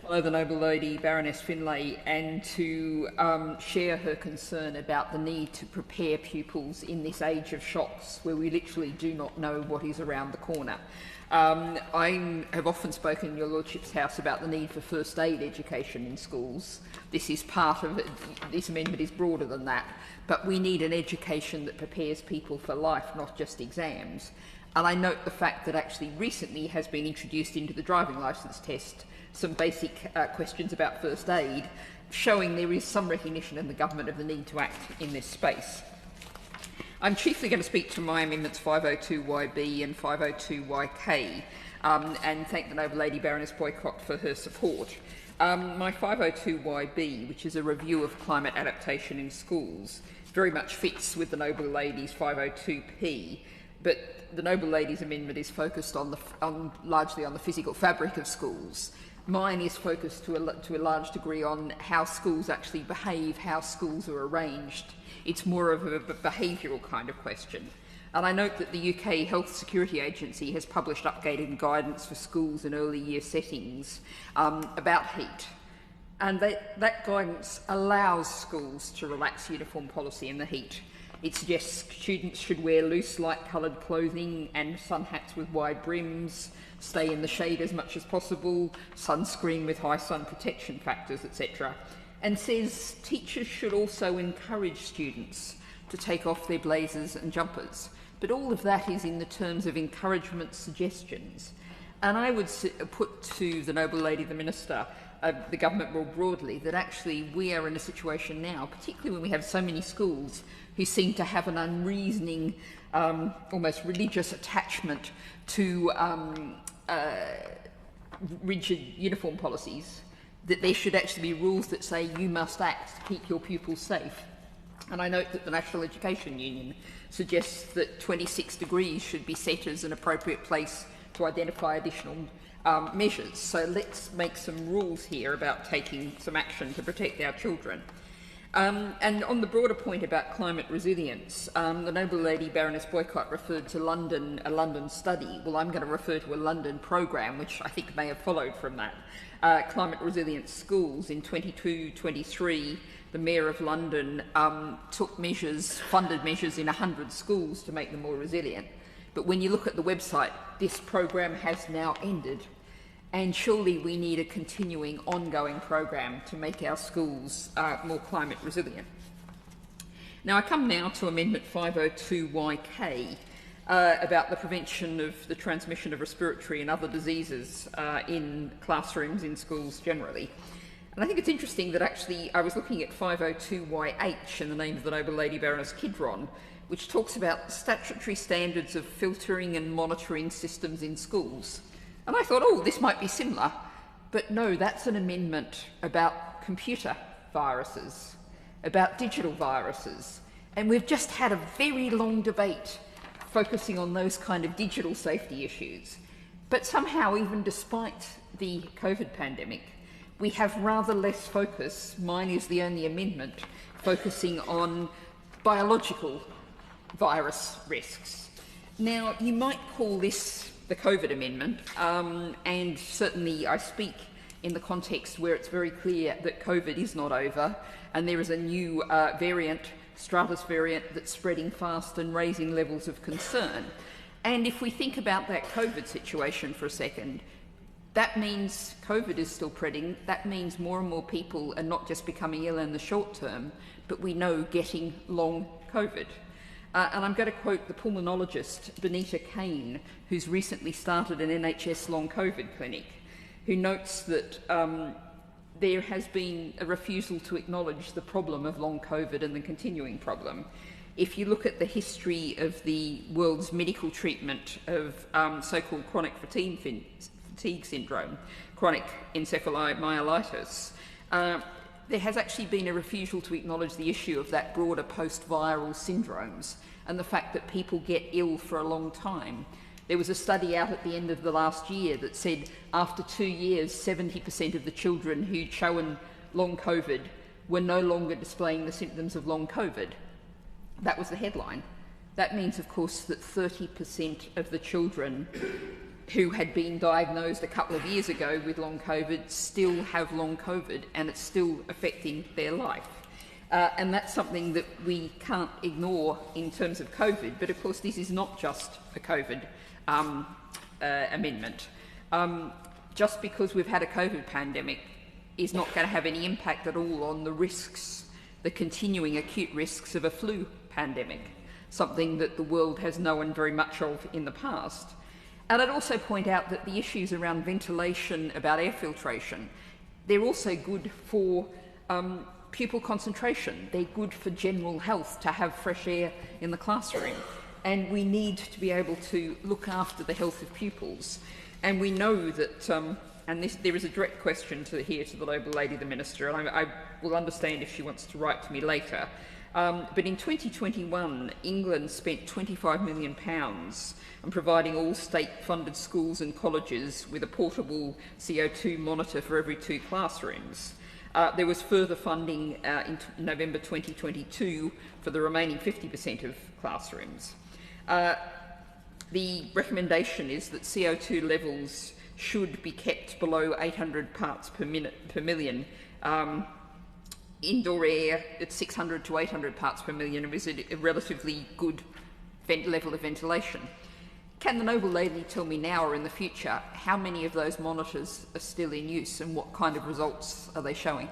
follow the Noble Lady Baroness Finlay and to share her concern about the need to prepare pupils in this age of shocks where we literally do not know what is around the corner. I have often spoken in your Lordship's House about the need for first aid education in schools. This is part of it. This amendment is broader than that, but we need an education that prepares people for life, not just exams. And I note the fact that actually recently has been introduced into the driving licence test some basic questions about first aid, showing there is some recognition in the government of the need to act in this space. I'm chiefly going to speak to my amendments 502YB and 502YK and thank the Noble Lady Baroness Boycott for her support. My 502YB, which is a review of climate adaptation in schools, very much fits with the Noble Lady's 502P, but the Noble Lady's amendment is focused largely on the physical fabric of schools. Mine is focused to a large degree on how schools actually behave, how schools are arranged. It's more of a behavioural kind of question. And I note that the UK Health Security Agency has published updated guidance for schools and early year settings about heat. And that guidance allows schools to relax uniform policy in the heat. It suggests students should wear loose, light-coloured clothing and sun hats with wide brims, stay in the shade as much as possible, sunscreen with high sun protection factors, etc. And says teachers should also encourage students to take off their blazers and jumpers. But all of that is in the terms of encouragement suggestions. And I would put to the Noble Lady, the Minister, the government more broadly, that actually we are in a situation now, particularly when we have so many schools who seem to have an unreasoning, almost religious attachment to rigid uniform policies, that there should actually be rules that say you must act to keep your pupils safe. And I note that the National Education Union suggests that 26 degrees should be set as an appropriate place to identify additional measures. So let's make some rules here about taking some action to protect our children. And on the broader point about climate resilience, the Noble Lady Baroness Boycott referred to a London study. Well, I'm going to refer to a London programme, which I think may have followed from that. Climate resilience schools in 22-23, the Mayor of London funded measures in 100 schools to make them more resilient. But when you look at the website, this programme has now ended. And surely we need a continuing, ongoing programme to make our schools more climate resilient. Now I come now to Amendment 502YK about the prevention of the transmission of respiratory and other diseases in classrooms, in schools generally. And I think it's interesting that actually I was looking at 502YH in the name of the Noble Lady Baroness Kidron, which talks about statutory standards of filtering and monitoring systems in schools. And I thought, oh, this might be similar. But no, that's an amendment about computer viruses, about digital viruses. And we've just had a very long debate focusing on those kind of digital safety issues. But somehow, even despite the COVID pandemic, we have rather less focus. Mine is the only amendment focusing on biological virus risks. Now, you might call this the COVID amendment, and certainly I speak in the context where it's very clear that COVID is not over, and there is a new variant, Stratus variant, that's spreading fast and raising levels of concern. And if we think about that COVID situation for a second, that means COVID is still spreading. That means more and more people are not just becoming ill in the short term, but we know getting long COVID. And I'm going to quote the pulmonologist Benita Kane, who's recently started an NHS long COVID clinic, who notes that there has been a refusal to acknowledge the problem of long COVID and the continuing problem. If you look at the history of the world's medical treatment of so-called chronic fatigue syndrome, chronic encephalomyelitis, there has actually been a refusal to acknowledge the issue of that broader post-viral syndromes and the fact that people get ill for a long time. There was a study out at the end of the last year that said after 2 years, 70% of the children who'd shown long COVID were no longer displaying the symptoms of long COVID. That was the headline. That means, of course, that 30% of the children who had been diagnosed a couple of years ago with long COVID still have long COVID, and it's still affecting their life. And that's something that we can't ignore in terms of COVID, but of course this is not just a COVID amendment. Just because we've had a COVID pandemic is not going to have any impact at all on the risks, the continuing acute risks of a flu pandemic, something that the world has known very much of in the past. And I'd also point out that the issues around ventilation, about air filtration, they're also good for pupil concentration. They're good for general health, to have fresh air in the classroom. And we need to be able to look after the health of pupils. And we know that, there is a direct question to the Noble Lady, the Minister, and I will understand if she wants to write to me later. But in 2021, England spent £25 million on providing all state-funded schools and colleges with a portable CO2 monitor for every 2 classrooms. There was further funding in November 2022 for the remaining 50% of classrooms. The recommendation is that CO2 levels should be kept below 800 parts per million. Indoor air at 600 to 800 parts per million is a relatively good level of ventilation. Can the Noble Lady tell me now or in the future how many of those monitors are still in use and what kind of results are they showing?